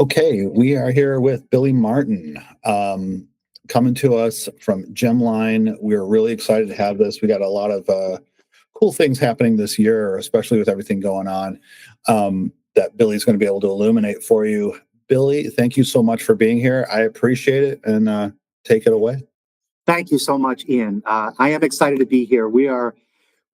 Okay, we are here with Billy Martin, coming to us from Gemline. We're really excited to have this. We got a lot of cool things happening this year, especially with everything going on, that Billy's going to be able to illuminate for you. Billy, thank you so much for being here. I appreciate it, and take it away. Thank you so much, Ian. I am excited to be here. We are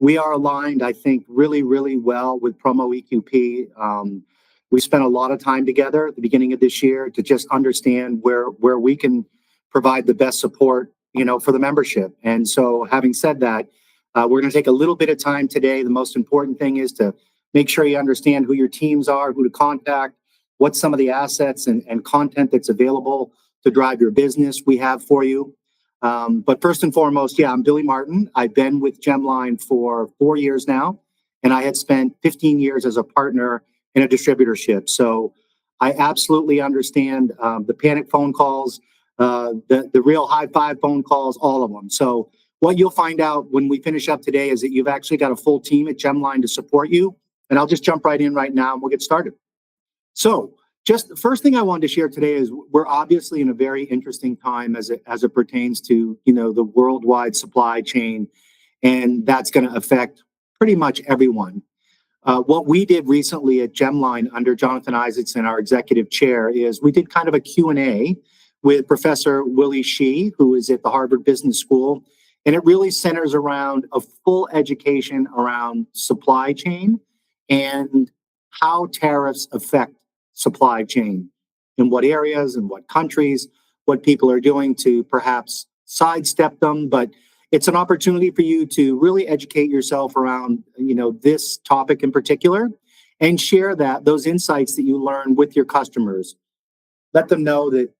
aligned, I think, really, really well with Promo EQP. We spent a lot of time together at the beginning of this year to just understand where we can provide the best support, for the membership. And so, having said that, we're going to take a little bit of time today. The most important thing is to make sure you understand who your teams are, who to contact, what some of the assets and content that's available to drive your business we have for you. But first and foremost, yeah, I'm Billy Martin. I've been with Gemline for 4 years now, and I had spent 15 years as a partner in a distributorship. So I absolutely understand the panic phone calls, the real high five phone calls, all of them. So what you'll find out when we finish up today is that you've actually got a full team at Gemline to support you. And I'll just jump right in right now and we'll get started. So just the first thing I wanted to share today is we're obviously in a very interesting time as it pertains to the worldwide supply chain, and that's going to affect pretty much everyone. What we did recently at Gemline under Jonathan Isaacson, our executive chair, is we did kind of a Q&A with Professor Willie Shih, who is at the Harvard Business School, and it really centers around a full education around supply chain and how tariffs affect supply chain, in what areas, in what countries, what people are doing to perhaps sidestep them. But it's an opportunity for you to really educate yourself around, this topic in particular, and share those insights that you learn with your customers. Let them know that,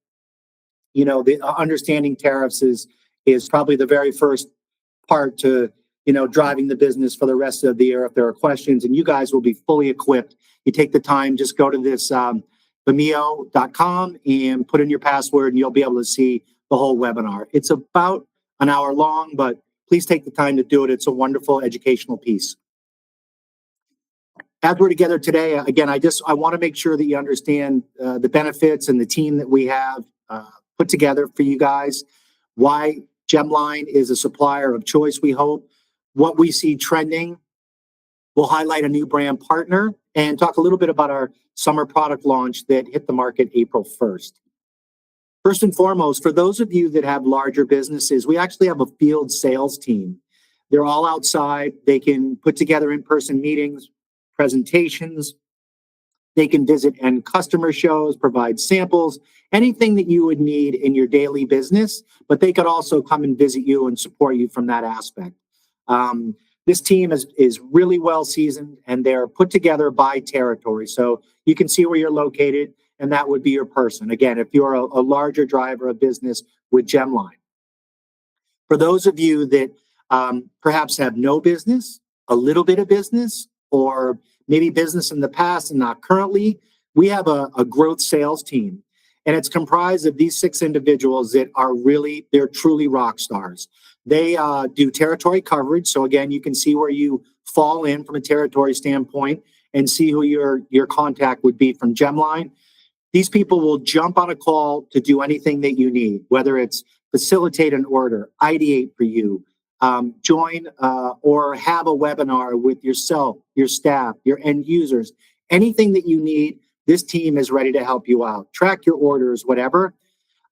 the understanding tariffs is probably the very first part to, driving the business for the rest of the year. If there are questions, and you guys will be fully equipped. You take the time, just go to this Vimeo.com and put in your password, and you'll be able to see the whole webinar. It's about an hour long, but please take the time to do it. It's a wonderful educational piece. As we're together today, again, I want to make sure that you understand the benefits and the team that we have put together for you guys, why Gemline is a supplier of choice, we hope, what we see trending. We'll highlight a new brand partner and talk a little bit about our summer product launch that hit the market April 1st. First and foremost, for those of you that have larger businesses, we actually have a field sales team. They're all outside. They can put together in-person meetings, presentations. They can visit end customer shows, provide samples, anything that you would need in your daily business, but they could also come and visit you and support you from that aspect. This team is really well seasoned, and they're put together by territory. So you can see where you're located, and that would be your person. Again, if you're a larger driver of business with Gemline. For those of you that perhaps have no business, a little bit of business, or maybe business in the past and not currently, we have a growth sales team. And it's comprised of these 6 individuals that they're truly rock stars. They do territory coverage. So again, you can see where you fall in from a territory standpoint and see who your contact would be from Gemline. These people will jump on a call to do anything that you need, whether it's facilitate an order, ideate for you, join or have a webinar with yourself, your staff, your end users, anything that you need. This team is ready to help you out. Track your orders, whatever.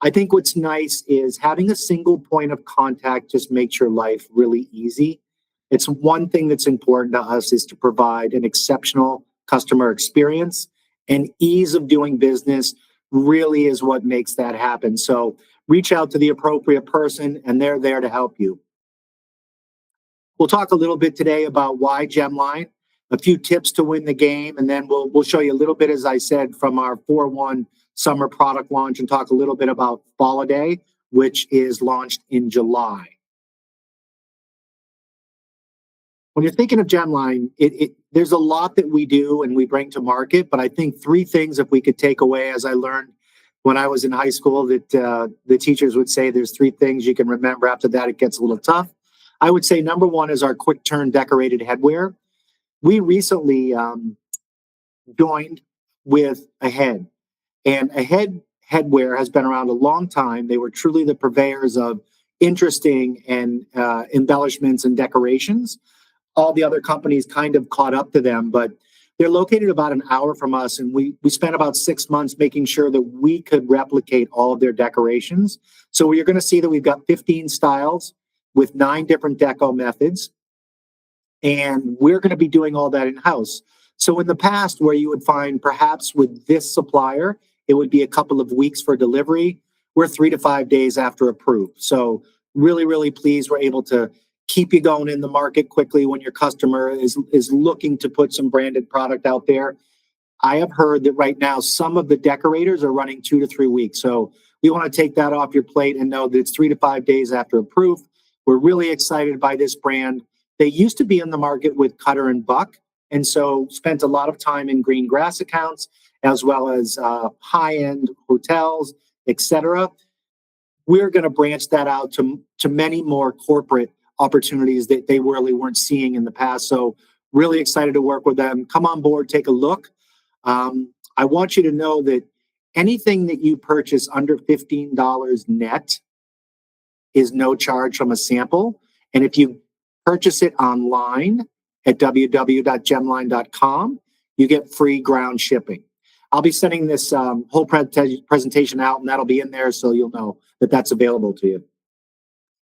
I think what's nice is having a single point of contact just makes your life really easy. It's one thing that's important to us is to provide an exceptional customer experience, and ease of doing business really is what makes that happen. So reach out to the appropriate person, and they're there to help you. We'll talk a little bit today about why Gemline, a few tips to win the game, and then we'll show you a little bit, as I said, from our 4/1 summer product launch, and talk a little bit about Holiday, which is launched in July. When you're thinking of Gemline, there's a lot that we do and we bring to market, but I think 3 things, if we could take away, as I learned when I was in high school, that the teachers would say there's 3 things you can remember. After that, it gets a little tough. I would say number 1 is our quick turn decorated headwear. We recently joined with a head, And headwear has been around a long time. They were truly the purveyors of interesting and embellishments and decorations. All the other companies kind of caught up to them, but they're located about an hour from us, and we spent about 6 months making sure that we could replicate all of their decorations. So you're going to see that we've got 15 styles with 9 different deco methods, and we're going to be doing all that in-house. So in the past, where you would find perhaps with this supplier, it would be a couple of weeks for delivery, we're 3 to 5 days after approved. So really, really pleased we're able to keep you going in the market quickly when your customer is looking to put some branded product out there. I have heard that right now some of the decorators are running 2 to 3 weeks. So we want to take that off your plate and know that it's 3 to 5 days after approved. We're really excited by this brand. They used to be in the market with Cutter and Buck, and so spent a lot of time in green grass accounts as well as high-end hotels, etc. We're going to branch that out to many more corporate opportunities that they really weren't seeing in the past. So really excited to work with them. Come on board, take a look. I want you to know that anything that you purchase under $15 net is no charge from a sample. And if you purchase it online at www.gemline.com, you get free ground shipping. I'll be sending this whole presentation out, and that'll be in there so you'll know that that's available to you.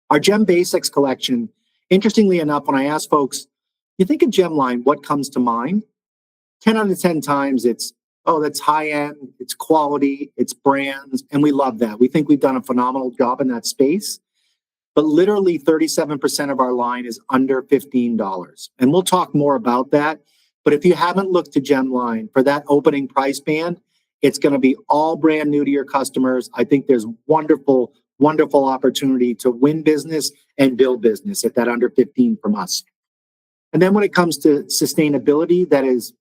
Our Gem Basics collection, interestingly enough, when I ask folks, you think of Gemline, what comes to mind? 10 out of 10 times it's, oh, that's high end, it's quality, it's brands, and we love that. We think we've done a phenomenal job in that space. But literally 37% of our line is under $15. And we'll talk more about that. But if you haven't looked to Gemline for that opening price band, it's going to be all brand new to your customers. I think there's wonderful, wonderful opportunity to win business and build business at that under 15 from us. And then when it comes to sustainability, that is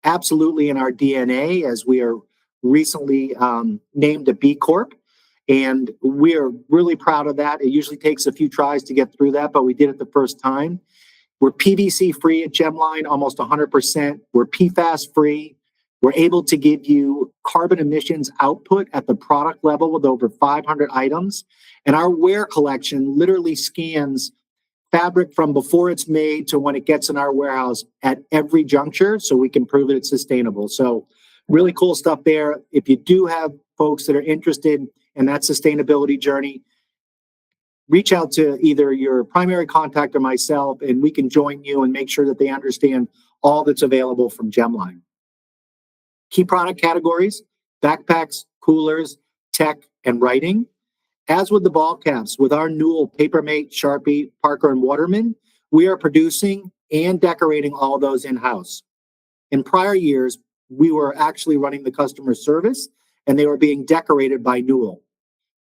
absolutely in our DNA, as we are recently named a B Corp. And we are really proud of that. It usually takes a few tries to get through that, but we did it the first time. We're PVC free at Gemline, almost 100%. We're PFAS free. We're able to give you carbon emissions output at the product level with over 500 items. And our wear collection literally scans fabric from before it's made to when it gets in our warehouse at every juncture, so we can prove that it's sustainable. So really cool stuff there. If you do have folks that are interested in that sustainability journey, reach out to either your primary contact or myself, and we can join you and make sure that they understand all that's available from Gemline. Key product categories: backpacks, coolers, tech, and writing. As with the ball caps, with our Newell, Papermate, Sharpie, Parker, and Waterman, we are producing and decorating all those in-house. In prior years, we were actually running the customer service, and they were being decorated by Newell.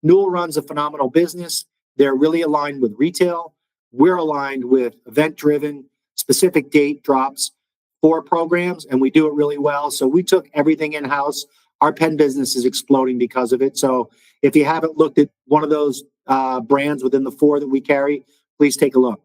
Newell runs a phenomenal business. They're really aligned with retail. We're aligned with event-driven, specific date drops for programs, and we do it really well. So we took everything in-house. Our pen business is exploding because of it. So if you haven't looked at one of those brands within the 4 that we carry, please take a look.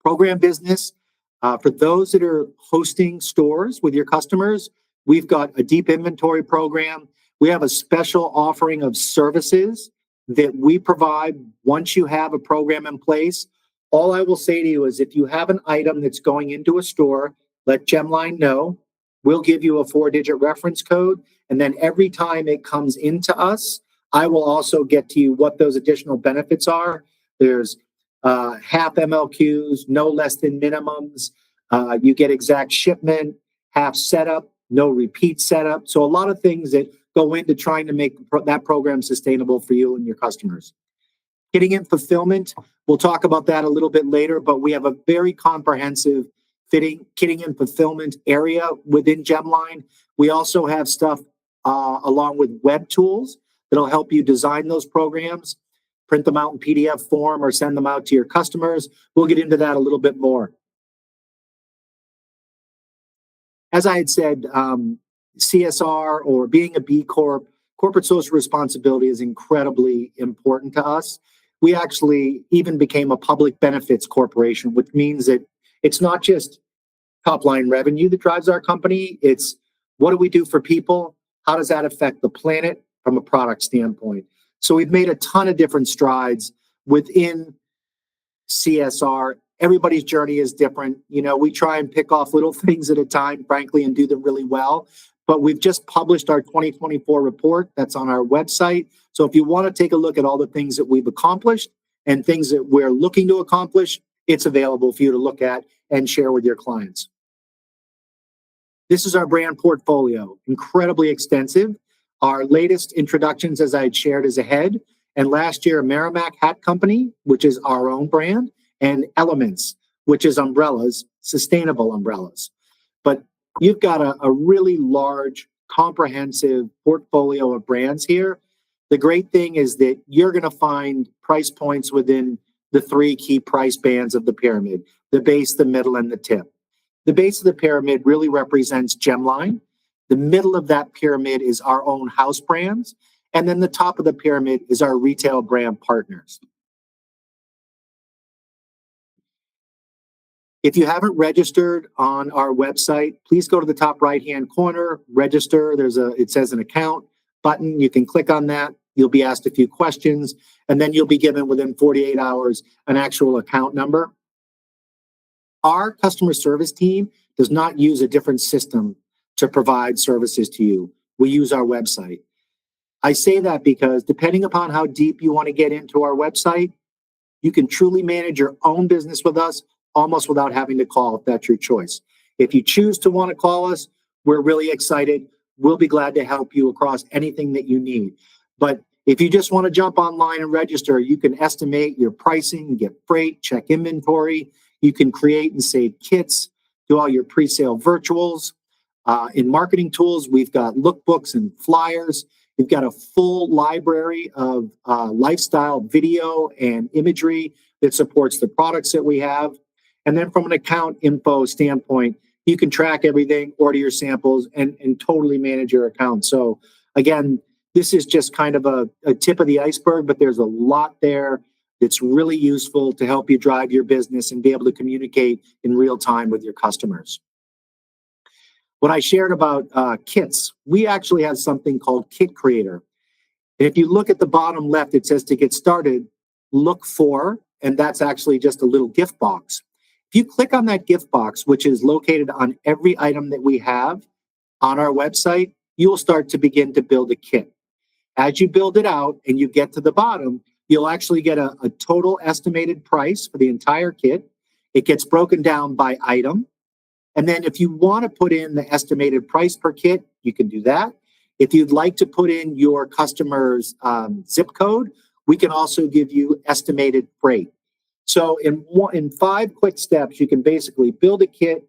Program business. For those that are hosting stores with your customers, we've got a deep inventory program. We have a special offering of services that we provide once you have a program in place. All I will say to you is if you have an item that's going into a store, let Gemline know. We'll give you a 4-digit reference code. And then every time it comes into us, I will also get to you what those additional benefits are. There's half MLQs, no less than minimums. You get exact shipment, half setup, no repeat setup. So a lot of things that go into trying to make that program sustainable for you and your customers. Getting in fulfillment, we'll talk about that a little bit later, but we have a very comprehensive kitting and fulfillment area within Gemline. We also have stuff along with web tools that'll help you design those programs, print them out in PDF form, or send them out to your customers. We'll get into that a little bit more. As I had said, CSR, or being a B Corp, corporate social responsibility, is incredibly important to us. We actually even became a public benefits corporation, which means that it's not just top line revenue that drives our company. It's what do we do for people? how does that affect the planet from a product standpoint? So we've made a ton of different strides within CSR. Everybody's journey is different. We try and pick off little things at a time, frankly, and do them really well. But we've just published our 2024 report that's on our website. So if you want to take a look at all the things that we've accomplished and things that we're looking to accomplish, it's available for you to look at and share with your clients. This is our brand portfolio, incredibly extensive. Our latest introductions, as I had shared, is ahead. And last year, Merrimack Hat Company, which is our own brand, and Elements, which is umbrellas, sustainable umbrellas. But you've got a really large, comprehensive portfolio of brands here. The great thing is that you're going to find price points within the three key price bands of the pyramid: the base, the middle, and the tip. The base of the pyramid really represents Gemline. The middle of that pyramid is our own house brands. And then the top of the pyramid is our retail brand partners. If you haven't registered on our website, please go to the top right-hand corner, register. It says an account button. You can click on that. You'll be asked a few questions, and then you'll be given within 48 hours an actual account number. Our customer service team does not use a different system to provide services to you. We use our website. I say that because depending upon how deep you want to get into our website, you can truly manage your own business with us almost without having to call, if that's your choice. If you choose to want to call us, we're really excited. We'll be glad to help you across anything that you need. But if you just want to jump online and register, you can estimate your pricing, get freight, check inventory. You can create and save kits, do all your pre-sale virtuals. In marketing tools, we've got lookbooks and flyers. We've got a full library of lifestyle video and imagery that supports the products that we have. And then from an account info standpoint, you can track everything, order your samples, and totally manage your account. So again, this is just kind of a tip of the iceberg, but there's a lot there that's really useful to help you drive your business and be able to communicate in real time with your customers. When I shared about kits, we actually have something called Kit Creator. And if you look at the bottom left, it says to get started, look for, and that's actually just a little gift box. If you click on that gift box, which is located on every item that we have on our website, you will start to begin to build a kit. As you build it out and you get to the bottom, you'll actually get a total estimated price for the entire kit. It gets broken down by item. And then if you want to put in the estimated price per kit, you can do that. If you'd like to put in your customer's zip code, we can also give you estimated freight. So in 5 quick steps, you can basically build a kit,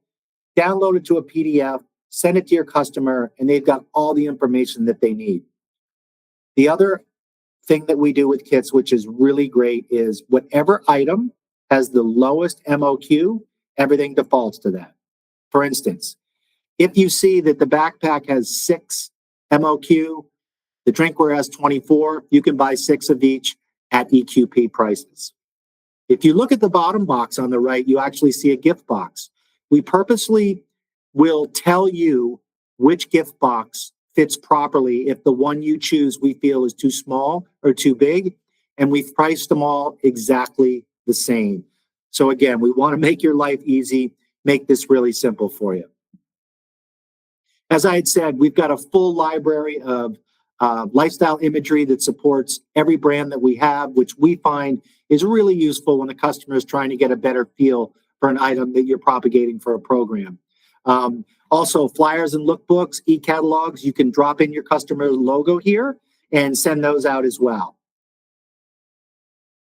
download it to a PDF, send it to your customer, and they've got all the information that they need. The other thing that we do with kits, which is really great, is whatever item has the lowest MOQ, everything defaults to that. For instance, if you see that the backpack has 6 MOQ, the drinkware has 24, you can buy 6 of each at EQP prices. If you look at the bottom box on the right, you actually see a gift box. We purposely will tell you which gift box fits properly if the one you choose we feel is too small or too big, and we've priced them all exactly the same. So again, we want to make your life easy, make this really simple for you. As I had said, we've got a full library of lifestyle imagery that supports every brand that we have, which we find is really useful when the customer is trying to get a better feel for an item that you're propagating for a program. Also, flyers and lookbooks, e-catalogs, you can drop in your customer's logo here and send those out as well.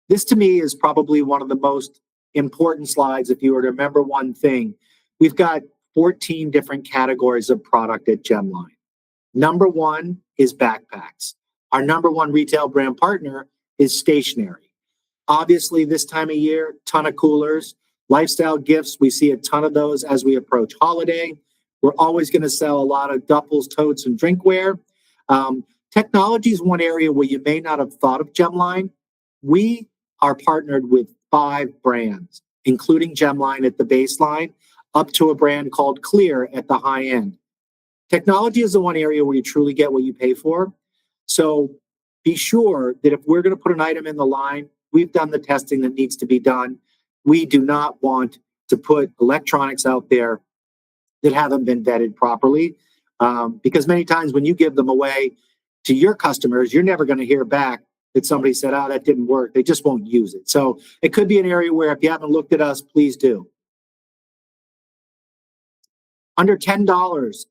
This to me is probably one of the most important slides if you were to remember one thing. We've got 14 different categories of product at Gemline. Number 1 is backpacks. Our number 1 retail brand partner is stationery. Obviously, this time of year, ton of coolers, lifestyle gifts. We see a ton of those as we approach holiday. We're always going to sell a lot of duffels, totes, and drinkware. Technology is one area where you may not have thought of Gemline. We are partnered with 5 brands, including Gemline at the baseline, up to a brand called Clear at the high end. Technology is the one area where you truly get what you pay for. So be sure that if we're going to put an item in the line, we've done the testing that needs to be done. We do not want to put electronics out there that haven't been vetted properly. Because many times when you give them away to your customers, you're never going to hear back that somebody said, oh, that didn't work. They just won't use it. So it could be an area where if you haven't looked at us, please do. Under $10,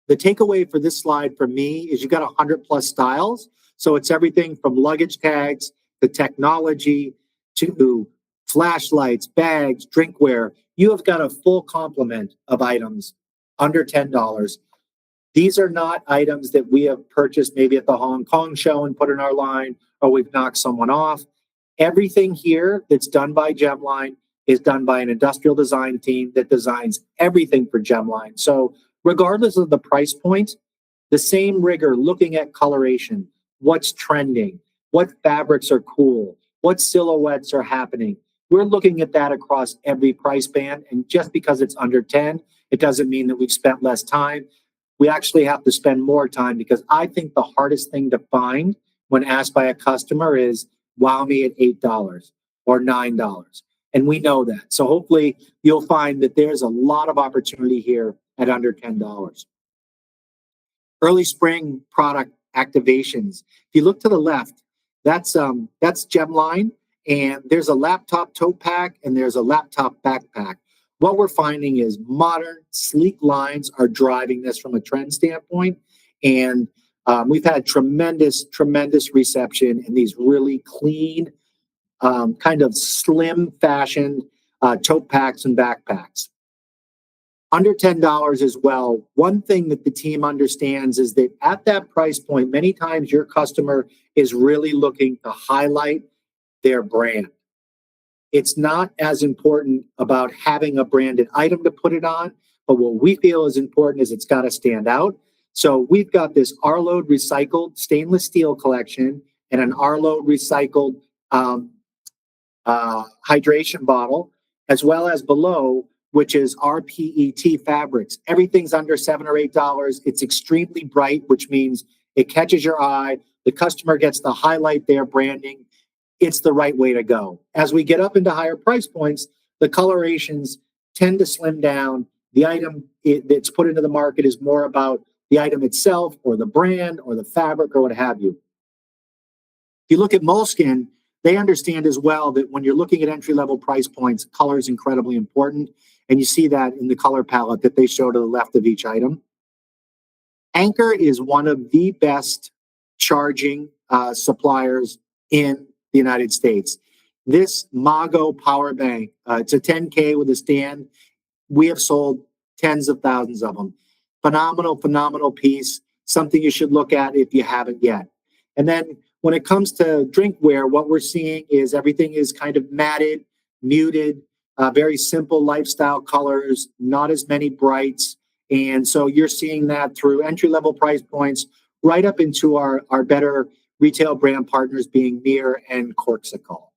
the takeaway for this slide for me is you got 100 plus styles. So it's everything from luggage tags to technology to flashlights, bags, drinkware. You have got a full complement of items under $10. These are not items that we have purchased maybe at the Hong Kong show and put in our line, or we've knocked someone off. Everything here that's done by Gemline is done by an industrial design team that designs everything for Gemline. So regardless of the price point, the same rigor looking at coloration, what's trending, what fabrics are cool, what silhouettes are happening. We're looking at that across every price band. And just because it's under 10, it doesn't mean that we've spent less time. We actually have to spend more time because I think the hardest thing to find when asked by a customer is wow me at $8 or $9. And we know that. So hopefully you'll find that there's a lot of opportunity here at under $10. Early spring product activations. If you look to the left, that's Gemline, and there's a laptop tote pack and there's a laptop backpack. What we're finding is modern, sleek lines are driving this from a trend standpoint, and we've had tremendous reception in these really clean, kind of slim fashioned tote packs and backpacks. Under $10 as well. One thing that the team understands is that at that price point, many times your customer is really looking to highlight their brand. It's not as important about having a branded item to put it on, but what we feel is important is it's got to stand out. So we've got this Arlo recycled stainless steel collection and an Arlo recycled hydration bottle, as well as below, which is our PET fabrics. Everything's under $7 or $8. It's extremely bright, which means it catches your eye. The customer gets to highlight their branding. It's the right way to go. As we get up into higher price points, the colorations tend to slim down. The item that's put into the market is more about the item itself or the brand or the fabric or what have you. If you look at Moleskine, they understand as well that when you're looking at entry-level price points, color is incredibly important. And you see that in the color palette that they show to the left of each item. Anchor is one of the best charging suppliers in the United States. This Mago power bank, it's a 10K with a stand. We have sold tens of thousands of them. Phenomenal piece. Something you should look at if you haven't yet. And then when it comes to drinkware, what we're seeing is everything is kind of matted, muted, very simple lifestyle colors, not as many brights. And so you're seeing that through entry-level price points right up into our better retail brand partners being Mir and Corksicle.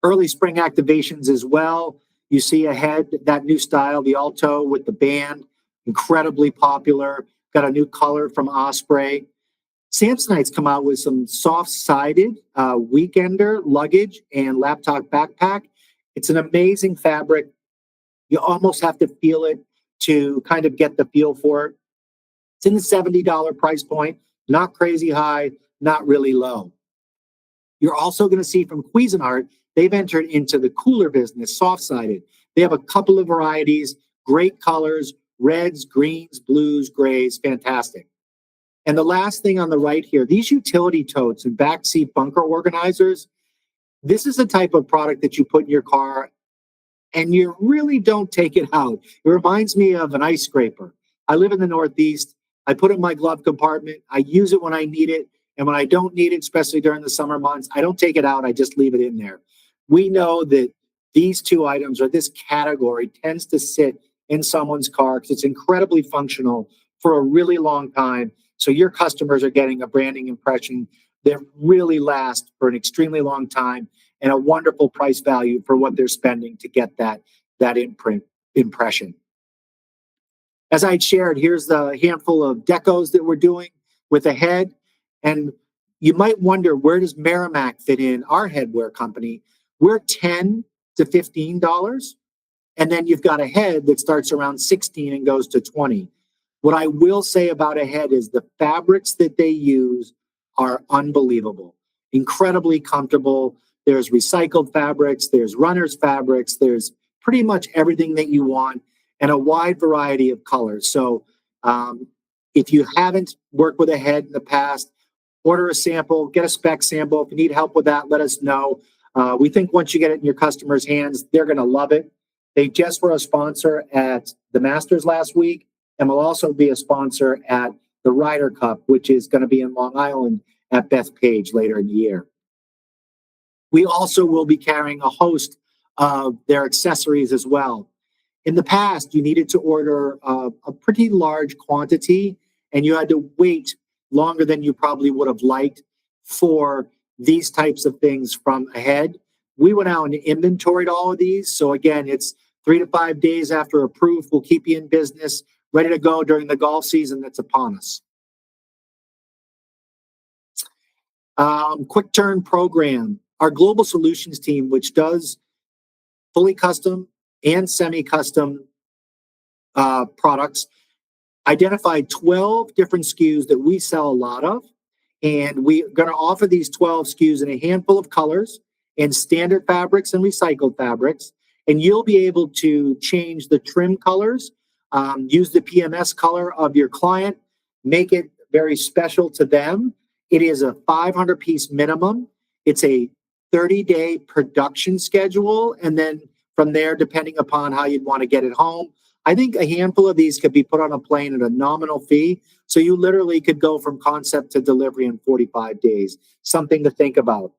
Early spring activations as well. You see ahead that new style, the Alto with the band, incredibly popular. Got a new color from Osprey. Samsonite's come out with some soft-sided weekender luggage and laptop backpack. It's an amazing fabric. You almost have to feel it to kind of get the feel for it. It's in the $70 price point, not crazy high, not really low. You're also going to see from Cuisinart, they've entered into the cooler business, soft-sided. They have a couple of varieties, great colors, reds, greens, blues, grays, fantastic. And the last thing on the right here, these utility totes and backseat bunker organizers, this is the type of product that you put in your car and you really don't take it out. It reminds me of an ice scraper. I live in the Northeast. I put it in my glove compartment. I use it when I need it. And when I don't need it, especially during the summer months, I don't take it out. I just leave it in there. We know that these two items or this category tends to sit in someone's car because it's incredibly functional for a really long time. So your customers are getting a branding impression that really lasts for an extremely long time and a wonderful price value for what they're spending to get that impression. As I shared, here's the handful of decos that we're doing with a head. And you might wonder, where does Merrimack fit in, our headwear company? We're $10 to $15. And then you've got a head that starts around 16 and goes to 20. What I will say about a head is the fabrics that they use are unbelievable, incredibly comfortable. There's recycled fabrics, there's runners fabrics, there's pretty much everything that you want, and a wide variety of colors. So um, if you haven't worked with a head in the past, order a sample, get a spec sample. If you need help with that, let us know. We think once you get it in your customers' hands, they're going to love it. They just were a sponsor at the Masters last week, and will also be a sponsor at the Ryder Cup, which is going to be in Long Island at Bethpage later in the year. We also will be carrying a host of their accessories as well. In the past, you needed to order a pretty large quantity, and you had to wait longer than you probably would have liked for these types of things from ahead. We went out and inventoried all of these. So again, it's 3 to 5 days after approved. We'll keep you in business, ready to go during the golf season that's upon us. Quick turn program. Our global solutions team, which does fully custom and semi-custom products, identified 12 different SKUs that we sell a lot of. And we're going to offer these 12 SKUs in a handful of colors in standard fabrics and recycled fabrics. And you'll be able to change the trim colors, use the PMS color of your client, make it very special to them. It is a 500 piece minimum. It's a 30-day production schedule. And then from there, depending upon how you'd want to get it home, I think a handful of these could be put on a plane at a nominal fee. So you literally could go from concept to delivery in 45 days. Something to think about.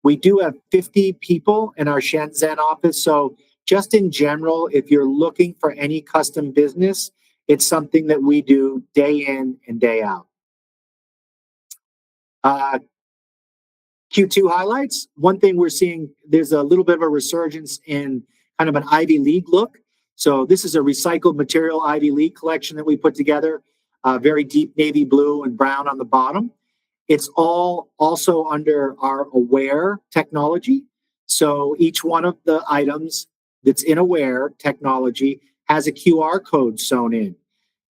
We do have 50 people in our Shenzhen office. So just in general, if you're looking for any custom business, it's something that we do day in and day out. Q2 highlights. One thing we're seeing, there's a little bit of a resurgence in kind of an Ivy League look. So this is a recycled material Ivy League collection that we put together, very deep navy blue and brown on the bottom. It's all also under our Aware technology. So each one of the items that's in Aware technology has a QR code sewn in.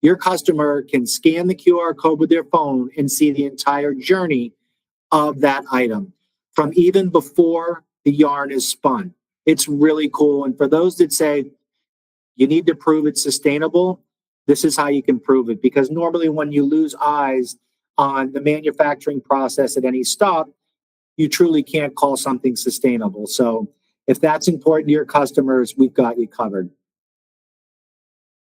Your customer can scan the QR code with their phone and see the entire journey of that item from even before the yarn is spun. It's really cool. And for those that say you need to prove it's sustainable, this is how you can prove it. Because normally when you lose eyes on the manufacturing process at any stop, you truly can't call something sustainable. So if that's important to your customers, we've got you covered.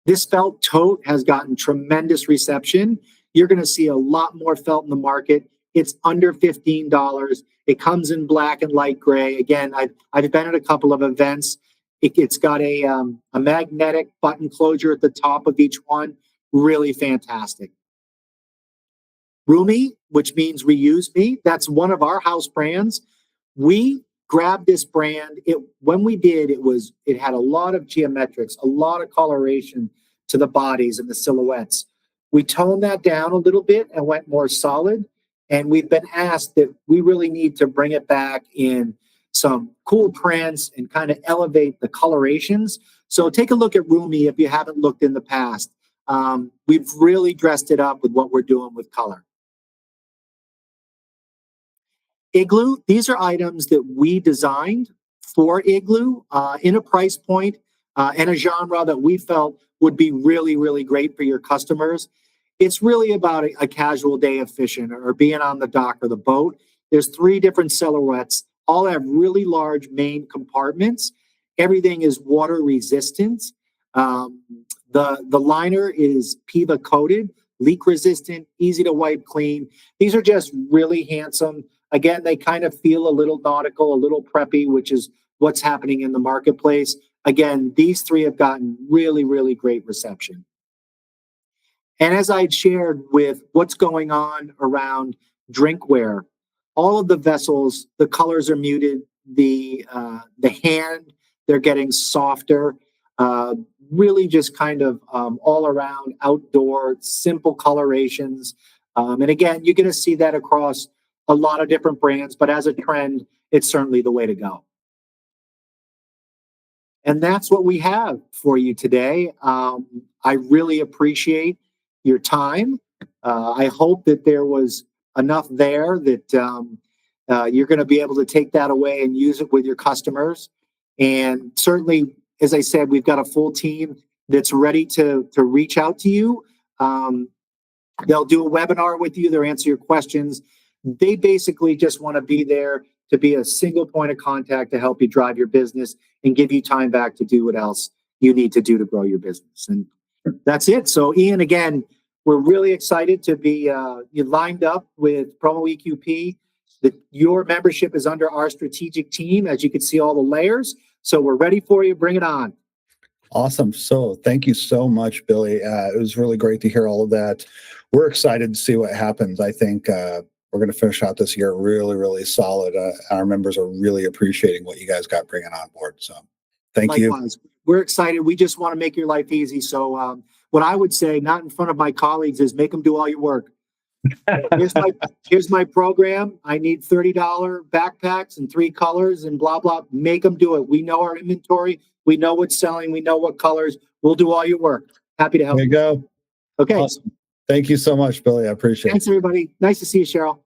This felt tote has gotten tremendous reception. You're going to see a lot more felt in the market. It's under $15. It comes in black and light gray. Again, I've been at a couple of events. It's got a magnetic button closure at the top of each one. Really fantastic. Rumi, which means reuse me. That's one of our house brands. We grabbed this brand. When we did, it had a lot of geometrics, a lot of coloration to the bodies and the silhouettes. We toned that down a little bit and went more solid. And we've been asked that we really need to bring it back in some cool prints and kind of elevate the colorations. So take a look at Rumi if you haven't looked in the past. We've really dressed it up with what we're doing with color. Igloo, these are items that we designed for Igloo in a price point and a genre that we felt would be really, really great for your customers. It's really about a casual day of fishing or being on the dock or the boat. There's 3 different silhouettes, all have really large main compartments. Everything is water resistant. The liner is PIVA coated, leak resistant, easy to wipe clean. These are just really handsome. Again, they kind of feel a little nautical, a little preppy, which is what's happening in the marketplace. Again, these 3 have gotten really, really great reception. And as I'd shared with what's going on around drinkware, all of the vessels, the colors are muted, the hand, they're getting softer. Uh, really just kind of all around outdoor, simple colorations. And again, you're going to see that across a lot of different brands, but as a trend, it's certainly the way to go. And that's what we have for you today. I really appreciate your time. I hope that there was enough there that you're going to be able to take that away and use it with your customers. And certainly, as I said, we've got a full team that's ready to reach out to you. Um, They'll do a webinar with you. They'll answer your questions. They basically just want to be there to be a single point of contact to help you drive your business and give you time back to do what else you need to do to grow your business. And that's it. So, Ian, again, we're really excited to be you lined up with Promo EQP. Your membership is under our strategic team, as you can see all the layers. So we're ready for you. Bring it on. Awesome. So thank you so much, Billy. It was really great to hear all of that. We're excited to see what happens. I think we're going to finish out this year really, really solid. Our members are really appreciating what you guys got bringing on board. So thank you. Likewise, we're excited. We just want to make your life easy. So what I would say, not in front of my colleagues, is make them do all your work. Here's my program. I need $30 backpacks and 3 colors and blah, blah. Make them do it. We know our inventory. We know what's selling. We know what colors. We'll do all your work. Happy to help. There you go. Okay. Awesome. Thank you so much, Billy. I appreciate it. Thanks, everybody. Nice to see you, Cheryl.